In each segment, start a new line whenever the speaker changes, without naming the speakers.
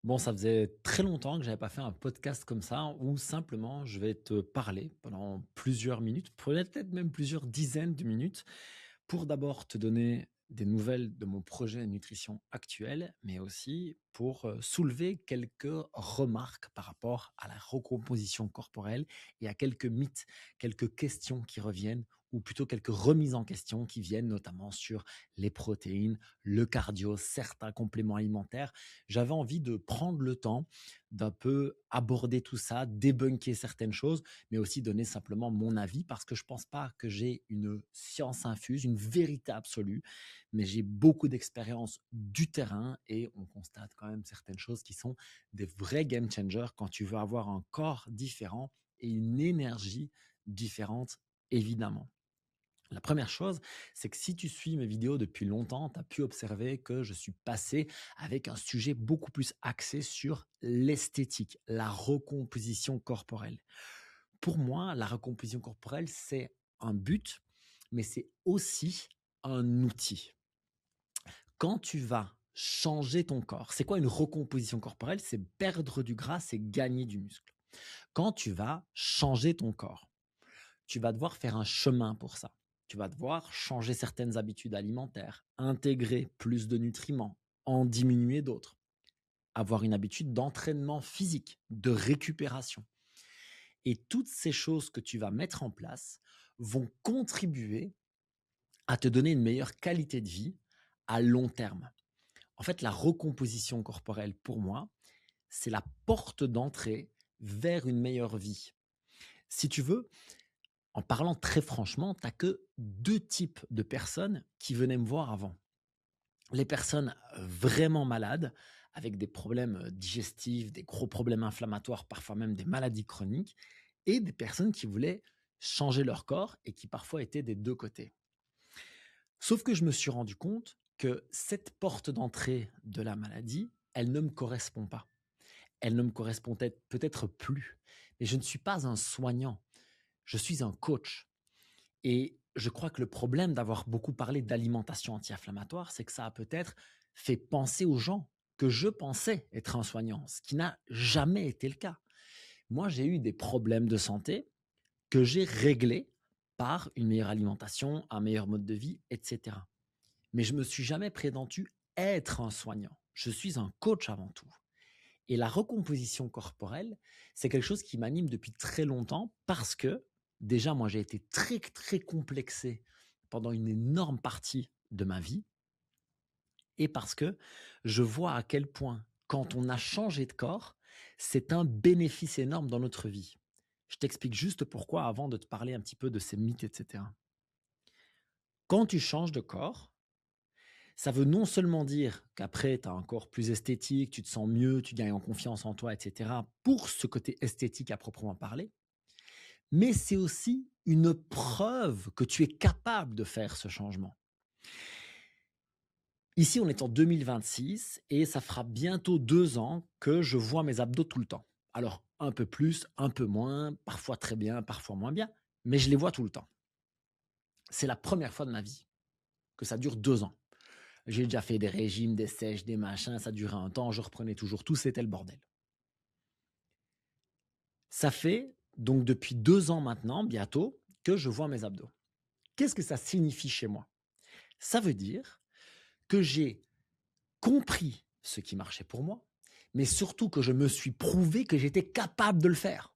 Bon, ça faisait très longtemps que j'avais pas fait un podcast comme ça, où simplement je vais te parler pendant plusieurs minutes, peut-être même plusieurs dizaines de minutes, pour d'abord te donner des nouvelles de mon projet nutrition actuel, mais aussi pour soulever quelques remarques par rapport à la recomposition corporelle et à quelques mythes, quelques questions qui reviennent, ou plutôt quelques remises en question qui viennent notamment sur les protéines, le cardio, certains compléments alimentaires. J'avais envie de prendre le temps d'un peu aborder tout ça, débunker certaines choses, mais aussi donner simplement mon avis parce que je pense pas que j'ai une science infuse, une vérité absolue, mais j'ai beaucoup d'expérience du terrain et on constate quand même certaines choses qui sont des vrais game changers quand tu veux avoir un corps différent et une énergie différente, évidemment. La première chose, c'est que si tu suis mes vidéos depuis longtemps, tu as pu observer que je suis passé avec un sujet beaucoup plus axé sur l'esthétique, la recomposition corporelle. Pour moi, la recomposition corporelle, c'est un but, mais c'est aussi un outil. Quand tu vas changer ton corps, c'est quoi une recomposition corporelle? C'est perdre du gras, c'est gagner du muscle. Quand tu vas changer ton corps, tu vas devoir faire un chemin pour ça. Tu vas devoir changer certaines habitudes alimentaires, intégrer plus de nutriments, en diminuer d'autres, avoir une habitude d'entraînement physique, de récupération. Et toutes ces choses que tu vas mettre en place vont contribuer à te donner une meilleure qualité de vie à long terme. En fait, la recomposition corporelle, pour moi, c'est la porte d'entrée vers une meilleure vie. Si tu veux, en parlant très franchement, tu as que 2 types de personnes qui venaient me voir avant. Les personnes vraiment malades, avec des problèmes digestifs, des gros problèmes inflammatoires, parfois même des maladies chroniques, et des personnes qui voulaient changer leur corps et qui parfois étaient des 2 côtés. Sauf que je me suis rendu compte que cette porte d'entrée de la maladie, elle ne me correspond pas. Elle ne me correspondait peut-être plus. Mais je ne suis pas un soignant, je suis un coach. Et je crois que le problème d'avoir beaucoup parlé d'alimentation anti-inflammatoire, c'est que ça a peut-être fait penser aux gens que je pensais être un soignant, ce qui n'a jamais été le cas. Moi, j'ai eu des problèmes de santé que j'ai réglés par une meilleure alimentation, un meilleur mode de vie, etc. Mais je me suis jamais prétendu être un soignant. Je suis un coach avant tout. Et la recomposition corporelle, c'est quelque chose qui m'anime depuis très longtemps parce que, déjà, moi, j'ai été très, très complexé pendant une énorme partie de ma vie et parce que je vois à quel point, quand on a changé de corps, c'est un bénéfice énorme dans notre vie. Je t'explique juste pourquoi avant de te parler un petit peu de ces mythes, etc. Quand tu changes de corps, ça veut non seulement dire qu'après, tu as un corps plus esthétique, tu te sens mieux, tu gagnes en confiance en toi, etc., pour ce côté esthétique à proprement parler, mais c'est aussi une preuve que tu es capable de faire ce changement. Ici, on est en 2026 et ça fera bientôt 2 ans que je vois mes abdos tout le temps. Alors, un peu plus, un peu moins, parfois très bien, parfois moins bien, mais je les vois tout le temps. C'est la première fois de ma vie que ça dure 2 ans. J'ai déjà fait des régimes, des sèches, des machins, ça durait un temps, je reprenais toujours tout, c'était le bordel. Ça fait donc depuis 2 ans maintenant, bientôt, que je vois mes abdos. Qu'est-ce que ça signifie chez moi? Ça veut dire que j'ai compris ce qui marchait pour moi, mais surtout que je me suis prouvé que j'étais capable de le faire,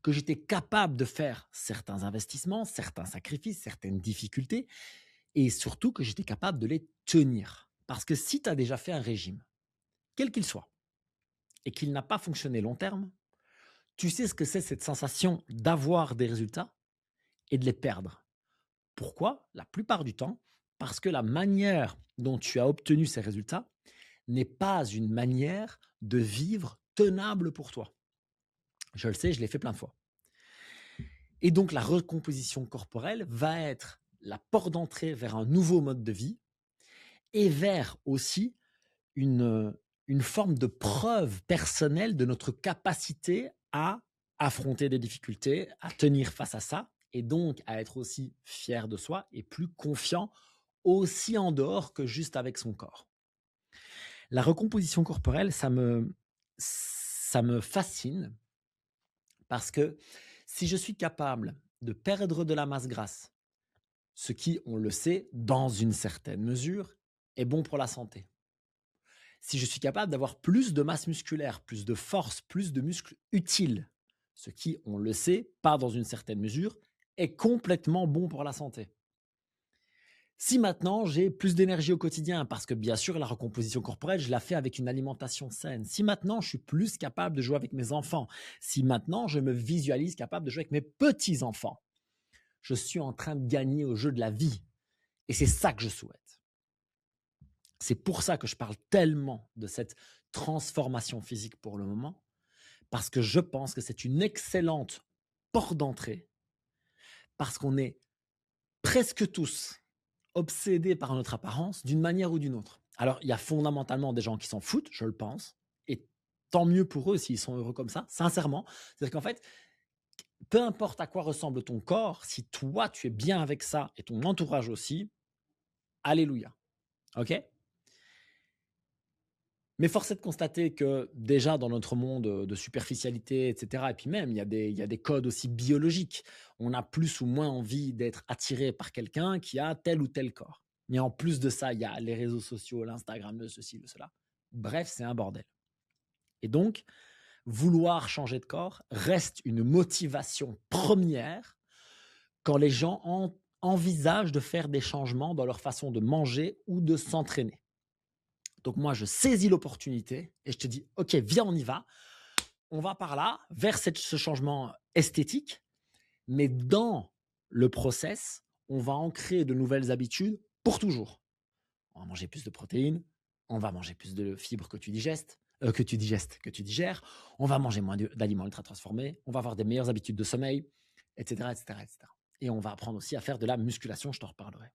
que j'étais capable de faire certains investissements, certains sacrifices, certaines difficultés, et surtout que j'étais capable de les tenir. Parce que si tu as déjà fait un régime, quel qu'il soit, et qu'il n'a pas fonctionné long terme, tu sais ce que c'est cette sensation d'avoir des résultats et de les perdre. Pourquoi? La plupart du temps, parce que la manière dont tu as obtenu ces résultats n'est pas une manière de vivre tenable pour toi. Je le sais, je l'ai fait plein de fois. Et donc la recomposition corporelle va être la porte d'entrée vers un nouveau mode de vie et vers aussi une, une forme de preuve personnelle de notre capacité à affronter des difficultés, à tenir face à ça, et donc à être aussi fier de soi et plus confiant aussi en dehors que juste avec son corps. La recomposition corporelle, ça me fascine parce que si je suis capable de perdre de la masse grasse, ce qui, on le sait, dans une certaine mesure, est bon pour la santé. Si je suis capable d'avoir plus de masse musculaire, plus de force, plus de muscles utiles, ce qui, on le sait, pas dans une certaine mesure, est complètement bon pour la santé. Si maintenant j'ai plus d'énergie au quotidien, parce que bien sûr la recomposition corporelle, je la fais avec une alimentation saine. Si maintenant je suis plus capable de jouer avec mes enfants, si maintenant je me visualise capable de jouer avec mes petits-enfants, je suis en train de gagner au jeu de la vie. Et c'est ça que je souhaite. C'est pour ça que je parle tellement de cette transformation physique pour le moment, parce que je pense que c'est une excellente porte d'entrée, parce qu'on est presque tous obsédés par notre apparence d'une manière ou d'une autre. Alors, il y a fondamentalement des gens qui s'en foutent, je le pense, et tant mieux pour eux s'ils sont heureux comme ça, sincèrement. C'est-à-dire qu'en fait, peu importe à quoi ressemble ton corps, si toi tu es bien avec ça et ton entourage aussi, alléluia. OK? Mais force est de constater que déjà dans notre monde, de superficialité et cetera et puis même il y a des codes aussi biologiques. On a plus ou moins envie d'être attiré par quelqu'un qui a tel ou tel corps. Mais en plus de ça, il y a les réseaux sociaux, l'Instagram, le ceci, le cela. Bref, c'est un bordel. Et donc, vouloir changer de corps reste une motivation première quand les gens envisagent de faire des changements dans leur façon de manger ou de s'entraîner. Donc moi, je saisis l'opportunité et je te dis, OK, viens, on y va. On va par là, vers ce changement esthétique, mais dans le process, on va ancrer de nouvelles habitudes pour toujours. On va manger plus de protéines, on va manger plus de fibres que tu digères, on va manger moins d'aliments ultra transformés, on va avoir des meilleures habitudes de sommeil, etc., etc., etc. Et on va apprendre aussi à faire de la musculation, je t'en reparlerai.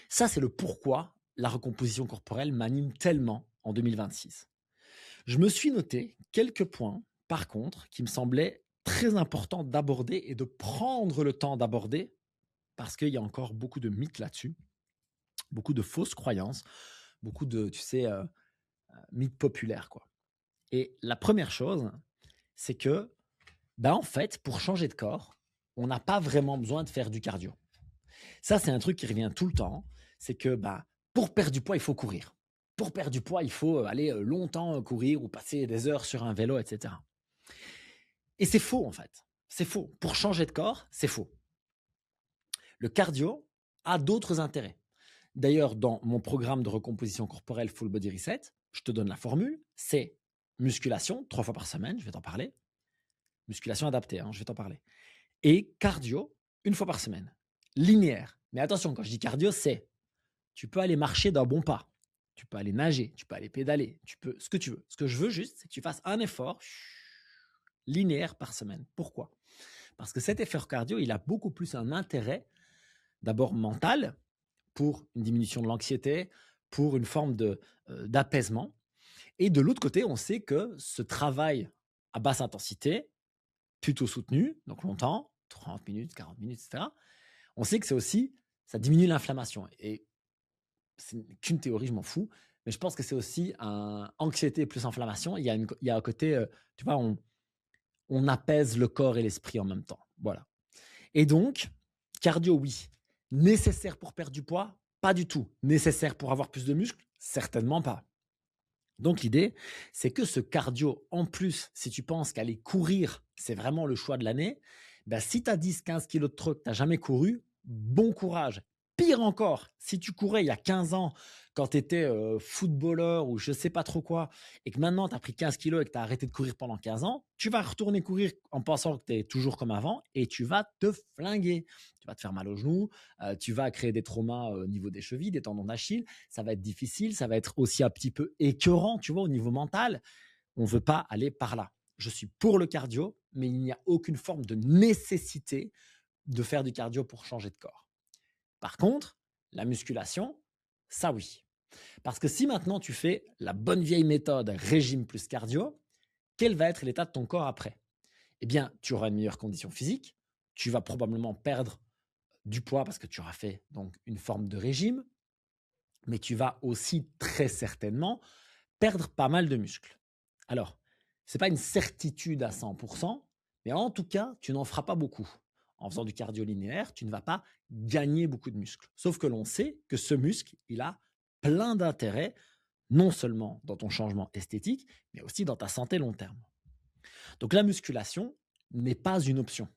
Ça, c'est le pourquoi la recomposition corporelle m'anime tellement en 2026. Je me suis noté quelques points, par contre, qui me semblaient très importants d'aborder et de prendre le temps d'aborder, parce qu'il y a encore beaucoup de mythes là-dessus, beaucoup de fausses croyances, beaucoup de, tu sais, mythes populaires, quoi. Et la première chose, c'est que, bah, en fait, pour changer de corps, on n'a pas vraiment besoin de faire du cardio. Ça, c'est un truc qui revient tout le temps. C'est que bah, pour perdre du poids, il faut courir. Pour perdre du poids, il faut aller longtemps courir ou passer des heures sur un vélo, etc. Et c'est faux, en fait. C'est faux. Pour changer de corps, c'est faux. Le cardio a d'autres intérêts. D'ailleurs, dans mon programme de recomposition corporelle Full Body Reset, je te donne la formule. C'est musculation 3 fois par semaine, je vais t'en parler. Musculation adaptée, je vais t'en parler. Et cardio 1 fois par semaine. Linéaire. Mais attention, quand je dis cardio, c'est tu peux aller marcher d'un bon pas, tu peux aller nager, tu peux aller pédaler, tu peux ce que tu veux. Ce que je veux juste, c'est que tu fasses un effort linéaire par semaine. Pourquoi? Parce que cet effort cardio, il a beaucoup plus un intérêt, d'abord mental, pour une diminution de l'anxiété, pour une forme d'apaisement. Et de l'autre côté, on sait que ce travail à basse intensité, plutôt soutenu, donc longtemps, 30 minutes, 40 minutes, etc., on sait que c'est aussi, ça diminue l'inflammation. Et c'est qu'une théorie, je m'en fous, mais je pense que c'est aussi un anxiété plus inflammation. Il y a un côté, tu vois, on apaise le corps et l'esprit en même temps. Voilà. Et donc, cardio, oui. Nécessaire pour perdre du poids? Pas du tout. Nécessaire pour avoir plus de muscles? Certainement pas. Donc l'idée, c'est que ce cardio, en plus, si tu penses qu'aller courir, c'est vraiment le choix de l'année, ben, si tu as 10-15 kilos de trop que tu n'as jamais couru, bon courage. Pire encore, si tu courais il y a 15 ans, quand tu étais footballeur ou je ne sais pas trop quoi, et que maintenant tu as pris 15 kilos et que tu as arrêté de courir pendant 15 ans, tu vas retourner courir en pensant que tu es toujours comme avant et tu vas te flinguer. Tu vas te faire mal aux genoux, tu vas créer des traumas au niveau des chevilles, des tendons d'Achille, ça va être difficile, ça va être aussi un petit peu écœurant, tu vois, au niveau mental. On ne veut pas aller par là. Je suis pour le cardio, mais il n'y a aucune forme de nécessité de faire du cardio pour changer de corps. Par contre, la musculation, ça oui. Parce que si maintenant tu fais la bonne vieille méthode régime plus cardio, quel va être l'état de ton corps après? Eh bien, tu auras une meilleure condition physique, tu vas probablement perdre du poids parce que tu auras fait donc une forme de régime, mais tu vas aussi très certainement perdre pas mal de muscles. Alors, C'est pas une certitude à 100%, mais en tout cas, tu n'en feras pas beaucoup. En faisant du cardio linéaire, tu ne vas pas gagner beaucoup de muscles. Sauf que l'on sait que ce muscle, il a plein d'intérêts, non seulement dans ton changement esthétique, mais aussi dans ta santé long terme. Donc la musculation n'est pas une option.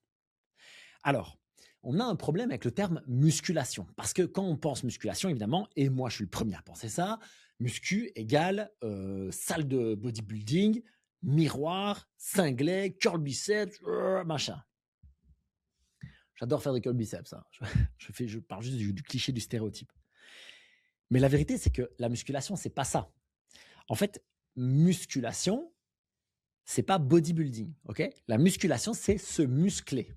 Alors, on a un problème avec le terme musculation, parce que quand on pense musculation, évidemment, et moi je suis le premier à penser ça, muscu égale salle de bodybuilding, miroir, cinglé, curl biceps, machin. J'adore faire des curl biceps, hein. Je parle juste du cliché, du stéréotype. Mais la vérité, c'est que la musculation, c'est pas ça. En fait, musculation, c'est pas bodybuilding, ok? La musculation, c'est se muscler.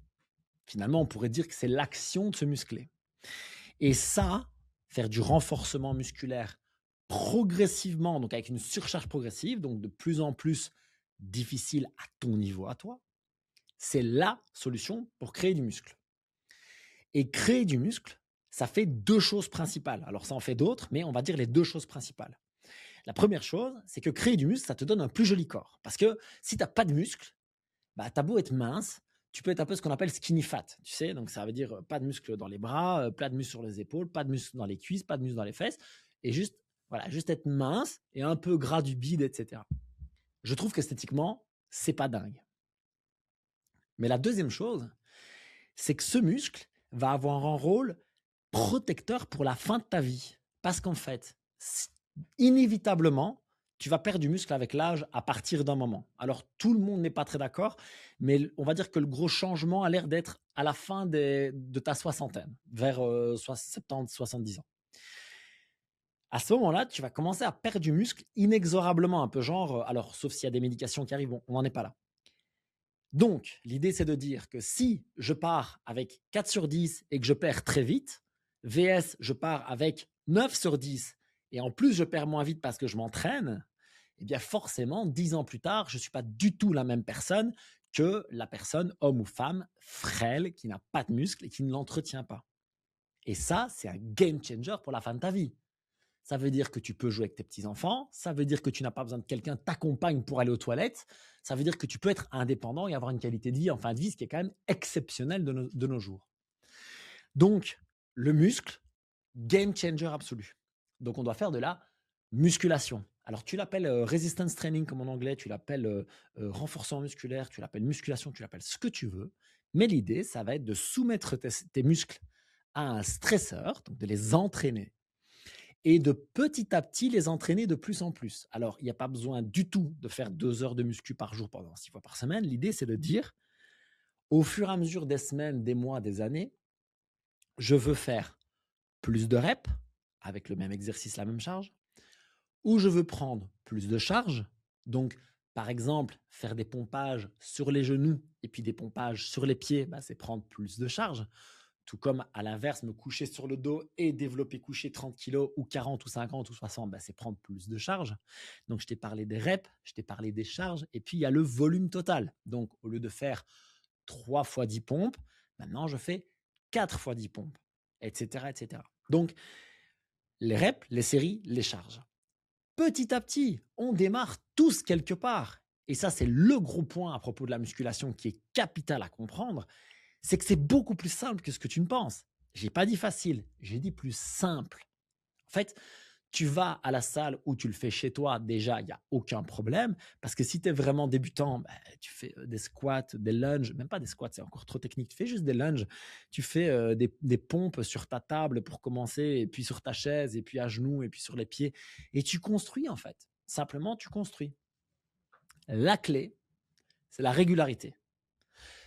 Finalement, on pourrait dire que c'est l'action de se muscler. Et ça, faire du renforcement musculaire progressivement, donc avec une surcharge progressive, donc de plus en plus difficile à ton niveau, à toi, c'est la solution pour créer du muscle. Et créer du muscle, ça fait deux choses principales. Alors ça en fait d'autres, mais on va dire les deux choses principales. La première chose, c'est que créer du muscle, ça te donne un plus joli corps. Parce que si tu n'as pas de muscle, bah, tu as beau être mince, tu peux être un peu ce qu'on appelle skinny fat, tu sais, donc ça veut dire pas de muscle dans les bras, pas de muscle sur les épaules, pas de muscle dans les cuisses, pas de muscle dans les fesses, et juste, voilà, juste être mince et un peu gras du bide, etc. Je trouve qu'esthétiquement, c'est pas dingue. Mais la deuxième chose, c'est que ce muscle va avoir un rôle protecteur pour la fin de ta vie. Parce qu'en fait, inévitablement, tu vas perdre du muscle avec l'âge à partir d'un moment. Alors, tout le monde n'est pas très d'accord, mais on va dire que le gros changement a l'air d'être à la fin de ta soixantaine, vers 70, 70 ans. À ce moment-là, tu vas commencer à perdre du muscle inexorablement, un peu genre, alors sauf s'il y a des médications qui arrivent, on n'en est pas là. Donc, l'idée, c'est de dire que si je pars avec 4 sur 10 et que je perds très vite, VS, je pars avec 9 sur 10 et en plus, je perds moins vite parce que je m'entraîne, eh bien forcément, 10 ans plus tard, je ne suis pas du tout la même personne que la personne, homme ou femme, frêle, qui n'a pas de muscle et qui ne l'entretient pas. Et ça, c'est un game changer pour la fin de ta vie. Ça veut dire que tu peux jouer avec tes petits-enfants, ça veut dire que tu n'as pas besoin de quelqu'un t'accompagne pour aller aux toilettes, ça veut dire que tu peux être indépendant et avoir une qualité de vie en fin de vie, ce qui est quand même exceptionnel de nos jours. Donc, le muscle, game changer absolu. Donc, on doit faire de la musculation. Alors, tu l'appelles resistance training comme en anglais, tu l'appelles renforcement musculaire, tu l'appelles musculation, tu l'appelles ce que tu veux. Mais l'idée, ça va être de soumettre tes muscles à un stresseur, donc de les entraîner et de petit à petit les entraîner de plus en plus. Alors, il n'y a pas besoin du tout de faire 2 heures de muscu par jour pendant 6 fois par semaine. L'idée, c'est de dire, au fur et à mesure des semaines, des mois, des années, je veux faire plus de reps avec le même exercice, la même charge, ou je veux prendre plus de charge. Donc, par exemple, faire des pompages sur les genoux et puis des pompages sur les pieds, bah, c'est prendre plus de charge. Tout comme à l'inverse, me coucher sur le dos et développer coucher 30 kilos ou 40 ou 50 ou 60, bah, c'est prendre plus de charge. Donc, je t'ai parlé des reps, je t'ai parlé des charges, et puis il y a le volume total. Donc, au lieu de faire 3 fois 10 pompes, maintenant, je fais 4 fois 10 pompes, etc., etc. Donc, les reps, les séries, les charges. Petit à petit, on démarre tous quelque part. Et ça, c'est le gros point à propos de la musculation qui est capital à comprendre, c'est que c'est beaucoup plus simple que ce que tu ne penses. J'ai pas dit facile, j'ai dit plus simple. En fait, tu vas à la salle ou tu le fais chez toi, déjà, il n'y a aucun problème. Parce que si tu es vraiment débutant, bah, tu fais des squats, des lunges, même pas des squats, c'est encore trop technique. Tu fais juste des lunges, tu fais des pompes sur ta table pour commencer, et puis sur ta chaise, et puis à genoux, et puis sur les pieds. Et tu construis, en fait. Simplement, tu construis. La clé, c'est la régularité.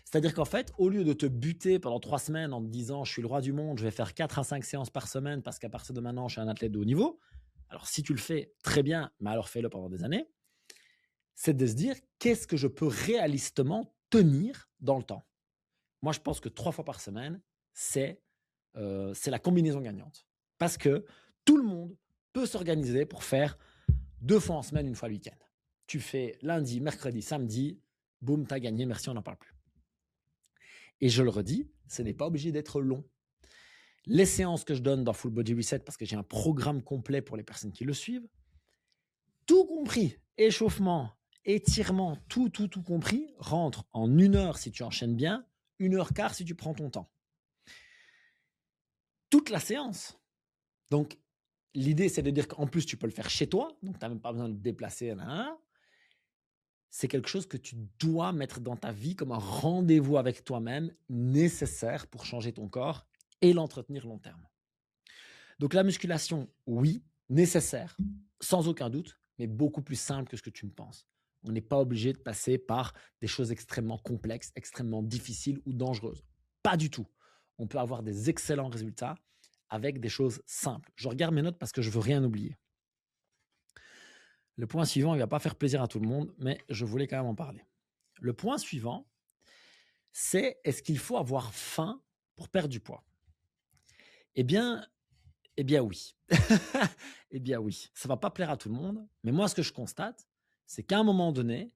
C'est-à-dire qu'en fait, au lieu de te buter pendant 3 semaines en te disant je suis le roi du monde, je vais faire 4 à 5 séances par semaine parce qu'à partir de maintenant, je suis un athlète de haut niveau. Alors, si tu le fais, très bien, mais alors fais-le pendant des années. C'est de se dire qu'est-ce que je peux réalistement tenir dans le temps. Moi, je pense que 3 fois par semaine, c'est la combinaison gagnante. Parce que tout le monde peut s'organiser pour faire 2 fois en semaine, 1 fois le week-end. Tu fais lundi, mercredi, samedi, boum, tu as gagné, merci, on n'en parle plus. Et je le redis, ce n'est pas obligé d'être long. Les séances que je donne dans Full Body Reset, parce que j'ai un programme complet pour les personnes qui le suivent, tout compris, échauffement étirement, tout compris, rentre en 1 heure si tu enchaînes bien, 1 heure quart si tu prends ton temps. Toute la séance. Donc, l'idée, c'est de dire qu'en plus, tu peux le faire chez toi, donc tu n'as même pas besoin de te déplacer. Nan. C'est quelque chose que tu dois mettre dans ta vie comme un rendez-vous avec toi-même nécessaire pour changer ton corps et l'entretenir long terme. Donc la musculation, oui, nécessaire, sans aucun doute, mais beaucoup plus simple que ce que tu ne penses. On n'est pas obligé de passer par des choses extrêmement complexes, extrêmement difficiles ou dangereuses. Pas du tout. On peut avoir des excellents résultats avec des choses simples. Je regarde mes notes parce que je veux rien oublier. Le point suivant, il ne va pas faire plaisir à tout le monde, mais je voulais quand même en parler. Le point suivant, c'est est-ce qu'il faut avoir faim pour perdre du poids? Eh bien, eh bien oui. Eh bien oui. Ça ne va pas plaire à tout le monde, mais moi, ce que je constate, c'est qu'à un moment donné,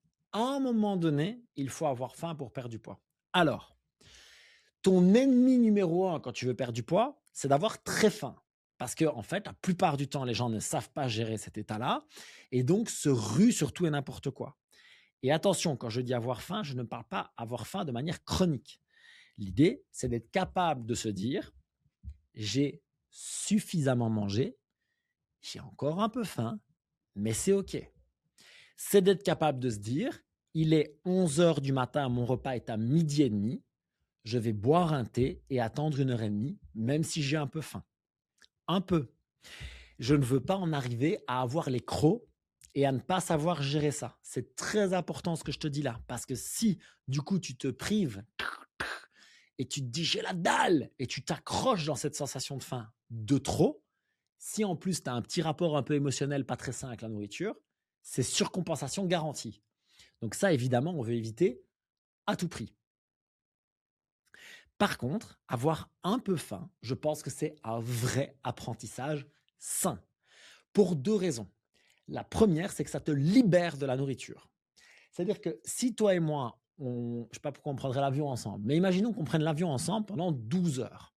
il faut avoir faim pour perdre du poids. Alors, ton ennemi numéro un quand tu veux perdre du poids, c'est d'avoir très faim. Parce que, en fait, la plupart du temps, les gens ne savent pas gérer cet état-là et donc se ruent sur tout et n'importe quoi. Et attention, quand je dis avoir faim, je ne parle pas avoir faim de manière chronique. L'idée, c'est d'être capable de se dire, j'ai suffisamment mangé, j'ai encore un peu faim, mais c'est OK. C'est d'être capable de se dire, il est 11 heures du matin, mon repas est à 12h30, je vais boire un thé et attendre 1 heure et demie, même si j'ai un peu faim. Un peu. Je ne veux pas en arriver à avoir les crocs et à ne pas savoir gérer ça. C'est très important ce que je te dis là, parce que si du coup tu te prives et tu te dis j'ai la dalle et tu t'accroches dans cette sensation de faim de trop, si en plus tu as un petit rapport un peu émotionnel pas très sain avec la nourriture, c'est surcompensation garantie. Donc ça, évidemment, on veut éviter à tout prix. Par contre, avoir un peu faim, je pense que c'est un vrai apprentissage sain. Pour 2 raisons. La première, c'est que ça te libère de la nourriture. C'est-à-dire que si toi et moi, je ne sais pas pourquoi on prendrait l'avion ensemble, mais imaginons qu'on prenne l'avion ensemble pendant 12 heures.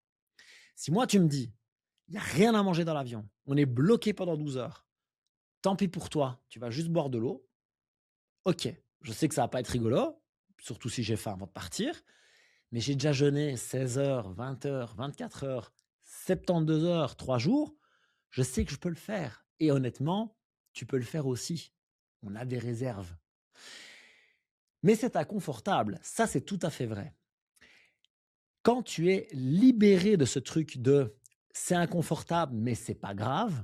Si moi, tu me dis, il n'y a rien à manger dans l'avion, on est bloqué pendant 12 heures, tant pis pour toi, tu vas juste boire de l'eau. Ok, je sais que ça va pas être rigolo, surtout si j'ai faim avant de partir, mais j'ai déjà jeûné 16 heures, 20 heures, 24 heures, 72 heures, 3 jours. Je sais que je peux le faire. Et honnêtement, tu peux le faire aussi. On a des réserves. Mais c'est inconfortable. Ça, c'est tout à fait vrai. Quand tu es libéré de ce truc de c'est inconfortable, mais c'est pas grave,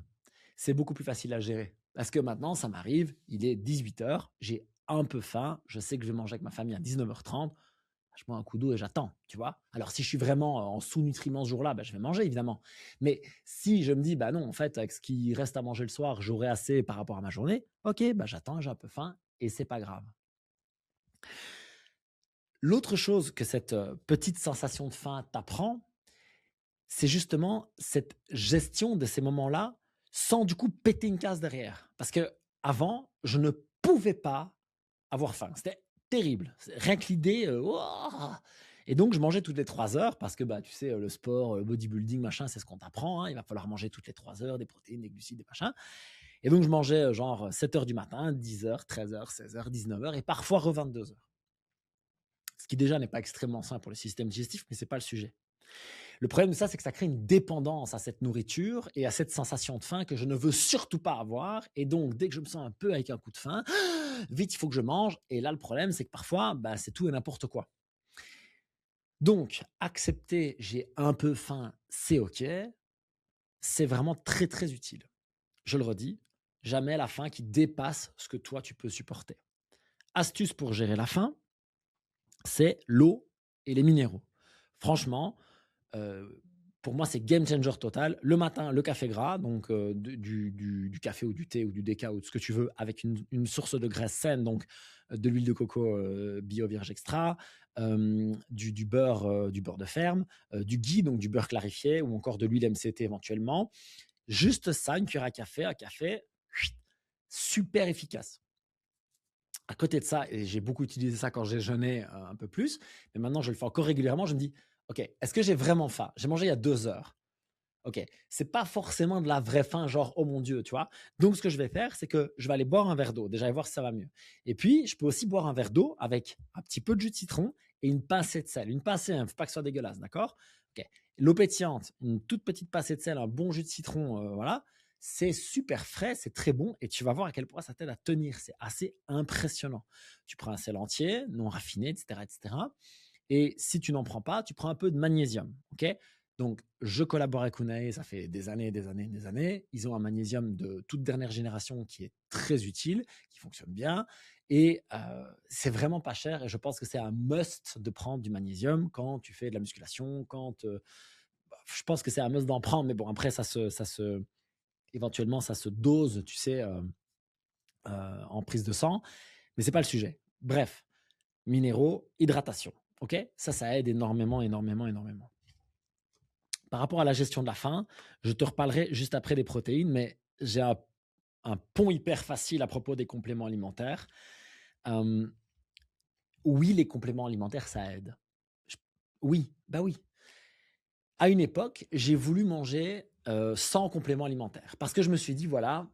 c'est beaucoup plus facile à gérer. Parce que maintenant, ça m'arrive, il est 18 heures, j'ai un peu faim, je sais que je vais manger avec ma famille à 19h30, je bois un coup d'eau et j'attends, tu vois. Alors, si je suis vraiment en sous-nutriments ce jour-là, je vais manger, évidemment. Mais si je me dis, bah non, en fait, avec ce qui reste à manger le soir, j'aurai assez par rapport à ma journée, ok, j'attends, j'ai un peu faim et c'est pas grave. L'autre chose que cette petite sensation de faim t'apprend, c'est justement cette gestion de ces moments-là sans du coup péter une case derrière. Parce que avant, je ne pouvais pas avoir faim. C'était terrible. Rien que l'idée, ouah. Et donc je mangeais toutes les 3 heures parce que tu sais, le sport, le bodybuilding, machin, c'est ce qu'on t'apprend. Il va falloir manger toutes les 3 heures des protéines, des glucides, des machins. Et donc je mangeais genre 7 heures du matin, 10 heures, 13 heures, 16 heures, 19 heures et parfois 22 heures. Ce qui déjà n'est pas extrêmement sain pour le système digestif, mais c'est pas le sujet. Le problème de ça, c'est que ça crée une dépendance à cette nourriture et à cette sensation de faim que je ne veux surtout pas avoir. Et donc, dès que je me sens un peu avec un coup de faim, vite, il faut que je mange. Et là, le problème, c'est que parfois, c'est tout et n'importe quoi. Donc, accepter j'ai un peu faim, c'est OK. C'est vraiment très, très utile. Je le redis, jamais la faim qui dépasse ce que toi, tu peux supporter. Astuce pour gérer la faim, c'est l'eau et les minéraux. Franchement, pour moi, c'est game changer total. Le matin, le café gras, donc du café ou du thé ou du déca ou de ce que tu veux, avec une source de graisse saine, donc de l'huile de coco bio vierge extra, du beurre de ferme, du ghee, donc du beurre clarifié, ou encore de l'huile MCT éventuellement. Juste ça, une cuillère à café, super efficace. À côté de ça, et j'ai beaucoup utilisé ça quand j'ai jeûné un peu plus, mais maintenant je le fais encore régulièrement, je me dis, OK, est-ce que j'ai vraiment faim? J'ai mangé il y a 2 heures. OK, c'est pas forcément de la vraie faim, genre: «Oh mon Dieu», tu vois? Donc ce que je vais faire, c'est que je vais aller boire un verre d'eau, déjà et voir si ça va mieux. Et puis, je peux aussi boire un verre d'eau avec un petit peu de jus de citron et une pincée de sel. Une pincée, hein, faut pas que ce soit dégueulasse, d'accord? OK. L'eau pétillante, une toute petite pincée de sel, un bon jus de citron, voilà, c'est super frais, c'est très bon et tu vas voir à quel point ça t'aide à tenir. C'est assez impressionnant. Tu prends un sel entier, non raffiné, et cetera, et cetera. Et si tu n'en prends pas, tu prends un peu de magnésium, OK? Donc, je collabore avec Unai, ça fait des années, des années, des années. Ils ont un magnésium de toute dernière génération qui est très utile, qui fonctionne bien et c'est vraiment pas cher et je pense que c'est un must de prendre du magnésium quand tu fais de la musculation, je pense que c'est un must d'en prendre, mais bon, après ça se éventuellement, ça se dose, tu sais, en prise de sang, mais c'est pas le sujet. Bref, minéraux, hydratation, OK? Ça aide énormément, énormément, énormément. Par rapport à la gestion de la faim, je te reparlerai juste après des protéines, mais j'ai un pont hyper facile à propos des compléments alimentaires. Hem, oui, les compléments alimentaires, ça aide. J Oui, bah, oui. À une époque, j'ai voulu manger, sans compléments alimentaires parce que je me suis dit: «Voilà,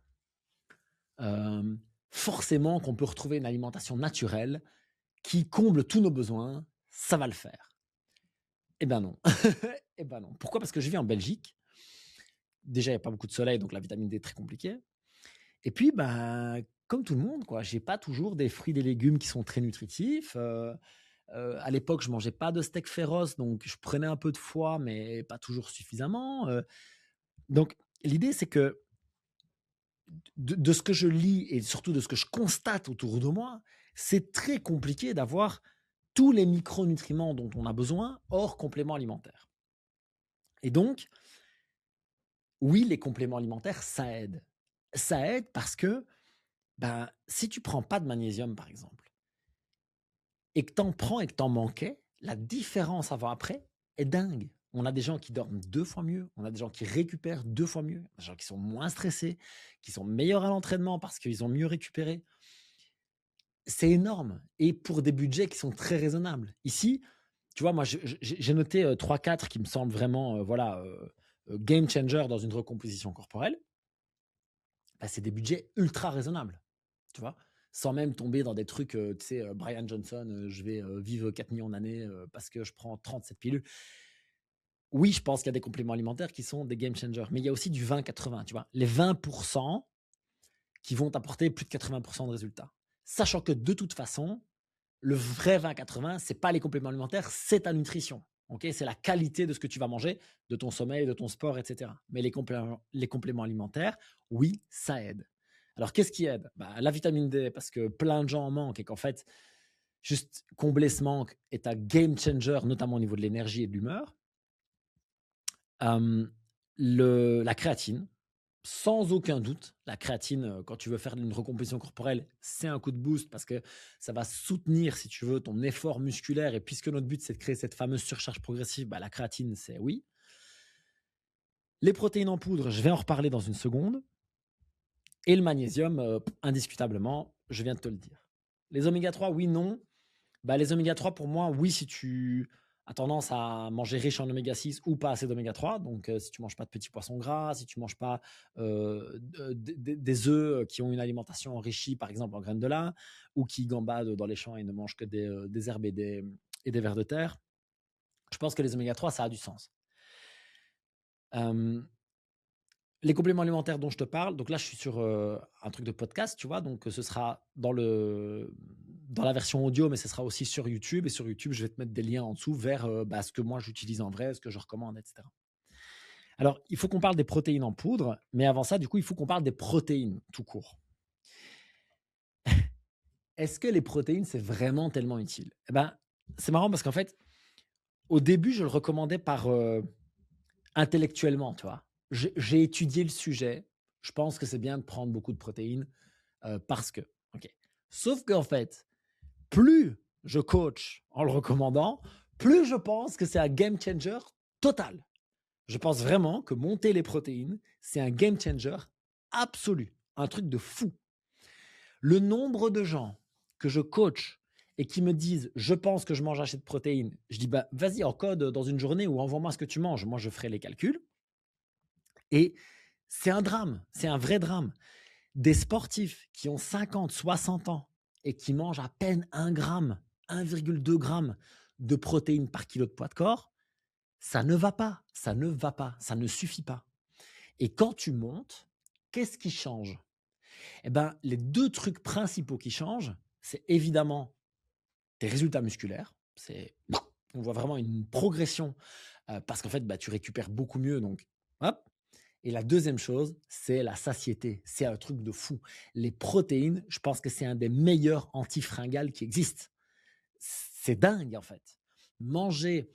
forcément qu'on peut retrouver une alimentation naturelle qui comble tous nos besoins, ça va le faire». Eh ben non. Eh ben non. Pourquoi? Parce que je vis en Belgique. Déjà, il y a pas beaucoup de soleil, donc la vitamine D est très compliquée. Et puis, ben, comme tout le monde, quoi, j'ai pas toujours des fruits, des légumes qui sont très nutritifs. À l'époque, je mangeais pas de steak féroce, donc je prenais un peu de foie, mais pas toujours suffisamment. Donc l'idée, c'est que de ce que je lis et surtout de ce que je constate autour de moi, c'est très compliqué d'avoir tous les micronutriments dont on a besoin hors compléments alimentaires. Et donc, oui, les compléments alimentaires, ça aide. Ça aide parce que, ben, si tu prends pas de magnésium, par exemple, et que tu en prends et que tu en manquais, la différence avant-après est dingue. On a des gens qui dorment 2 fois mieux, on a des gens qui récupèrent 2 fois mieux, des gens qui sont moins stressés, qui sont meilleurs à l'entraînement parce qu'ils ont mieux récupéré. C'est énorme et pour des budgets qui sont très raisonnables. Ici, tu vois, moi, j'ai noté, 3-4 qui me semblent vraiment, voilà, game changer dans une recomposition corporelle. Bah, c'est des budgets ultra raisonnables, tu vois? Sans même tomber dans des trucs, tu sais, Brian Johnson, je vais, vivre 4 millions d'années, parce que je prends 37 pilules. Oui, je pense qu'il y a des compléments alimentaires qui sont des game changers, mais il y a aussi du 20-80, tu vois? Les 20 qui vont t'apporter plus de 80 de résultats. Sachant que de toute façon, le vrai 20-80, c'est pas les compléments alimentaires, c'est ta nutrition, OK? C'est la qualité de ce que tu vas manger, de ton sommeil, de ton sport et cetera. Mais les compléments alimentaires, oui, ça aide. Alors qu'est-ce qui aide? Bah, la vitamine D parce que plein de gens en manquent et qu'en fait, juste combler ce manque est un game changer, notamment au niveau de l'énergie et de l'humeur. Hem, le La créatine, sans aucun doute, la créatine, quand tu veux faire une recomposition corporelle, c'est un coup de boost parce que ça va soutenir, si tu veux, ton effort musculaire et puisque notre but, c'est de créer cette fameuse surcharge progressive, bah, la créatine, c'est oui. Les protéines en poudre, je vais en reparler dans une seconde et le magnésium, indiscutablement, je viens de te le dire. Les oméga 3, oui, non. Bah, les oméga 3 pour moi, oui, si tu as tendance à manger riche en oméga 6 ou pas assez d'oméga 3, donc si tu manges pas de petits poissons gras, si tu manges pas, des œufs qui ont une alimentation enrichie, par exemple, en graines de lin ou qui gambadent dans les champs et ne mangent que des herbes et des vers de terre, je pense que les oméga 3, ça a du sens. Hem Les compléments alimentaires dont je te parle, donc là, je suis sur, un truc de podcast, tu vois? Donc, ce sera dans la version audio, mais ce sera aussi sur YouTube et sur YouTube, je vais te mettre des liens en dessous vers, bah, ce que moi j'utilise en vrai, ce que je recommande et cetera. Alors, il faut qu'on parle des protéines en poudre, mais avant ça, du coup, il faut qu'on parle des protéines tout court. Est-ce que les protéines, c'est vraiment tellement utile? Eh ben, c'est marrant parce qu'en fait, au début, je le recommandais intellectuellement, tu vois? J'ai étudié le sujet, je pense que c'est bien de prendre beaucoup de protéines. Parce que, OK. Sauf qu'en fait, plus je coach en le recommandant, plus je pense que c'est un game changer total. Je pense vraiment que monter les protéines, c'est un game changer absolu, un truc de fou. Le nombre de gens que je coach et qui me disent: «Je pense que je mange assez de protéines», je dis: «Bah, vas-y, encode dans une journée ou envoie-moi ce que tu manges, moi je ferai les calculs». Et c'est un drame, c'est un vrai drame. Des sportifs qui ont 50, 60 ans et qui mangent à peine 1 gramme, 1,2 gramme de protéines par kilo de poids de corps, ça ne va pas, ça ne va pas, ça ne suffit pas. Et quand tu montes, qu'est-ce qui change? Eh ben, les 2 trucs principaux qui changent, c'est évidemment tes résultats musculaires. On voit vraiment une progression, parce qu'en fait, bah, tu récupères beaucoup mieux donc hop. Et la deuxième chose, c'est la satiété. C'est un truc de fou. Les protéines, je pense que c'est un des meilleurs antifringales qui existent. C'est dingue en fait. Manger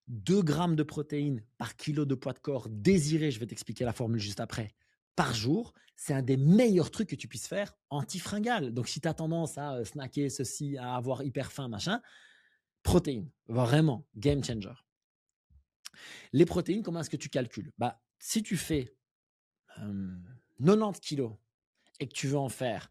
2 grammes de protéines par kilo de poids de corps désiré, je vais t'expliquer la formule juste après, par jour, c'est un des meilleurs trucs que tu puisses faire antifringal. Donc si tu as tendance à snacker ceci, à avoir hyper faim, machin, protéines, vraiment, game changer. Les protéines, comment est-ce que tu calcules? Bah, si tu fais 90 kilos et que tu veux en faire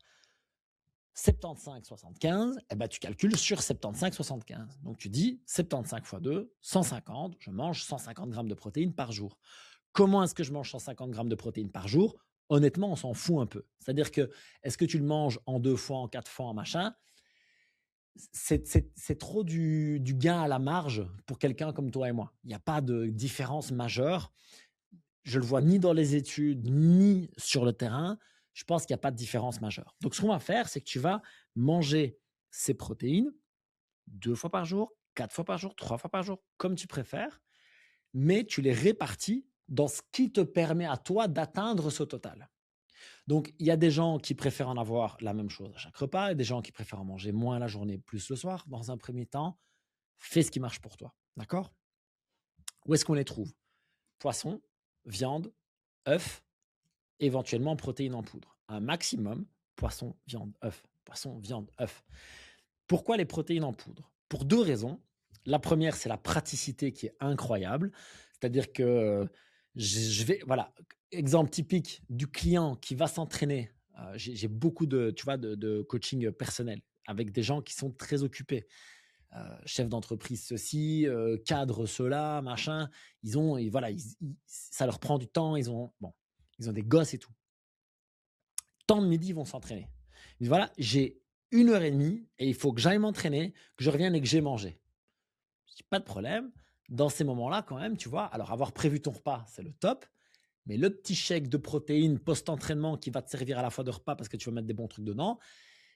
75-75, eh ben, tu calcules sur 75-75. Donc tu dis 75 fois 2, 150, je mange 150 grammes de protéines par jour. Comment est-ce que je mange 150 grammes de protéines par jour? Honnêtement, on s'en fout un peu. C'est-à-dire que, est-ce que tu le manges en 2 fois, en 4 fois, en machin? C'est trop du gain à la marge pour quelqu'un comme toi et moi. Il n'y a pas de différence majeure. Je le vois ni dans les études, ni sur le terrain. Je pense qu'il n'y a pas de différence majeure. Donc, ce qu'on va faire, c'est que tu vas manger ces protéines 2 fois par jour, 4 fois par jour, 3 fois par jour, comme tu préfères, mais tu les répartis dans ce qui te permet à toi d'atteindre ce total. Donc, il y a des gens qui préfèrent en avoir la même chose à chaque repas et des gens qui préfèrent en manger moins la journée, plus le soir. Dans un premier temps, fais ce qui marche pour toi. D'accord? Où est-ce qu'on les trouve? Poisson, viande, œufs, éventuellement protéines en poudre. Un maximum, poisson, viande, œuf, poisson, viande, œuf. Pourquoi les protéines en poudre? Pour 2 raisons. La première, c'est la praticité qui est incroyable. C'est-à-dire que je vais, voilà, exemple typique du client qui va s'entraîner. J'ai beaucoup de, tu vois, de coaching personnel avec des gens qui sont très occupés. Chefs d'entreprise ceci, cadres cela, machin. Voilà, ça leur prend du temps. Bon, ils ont des gosses et tout. Tant de midi, ils vont s'entraîner. Ils disent, voilà, j'ai 1 heure et demie et il faut que j'aille m'entraîner, que je revienne et que j'ai mangé. Je dis, pas de problème. Dans ces moments-là, quand même, tu vois, alors avoir prévu ton repas, c'est le top. Mais le petit chèque de protéines post-entraînement qui va te servir à la fois de repas parce que tu vas mettre des bons trucs dedans,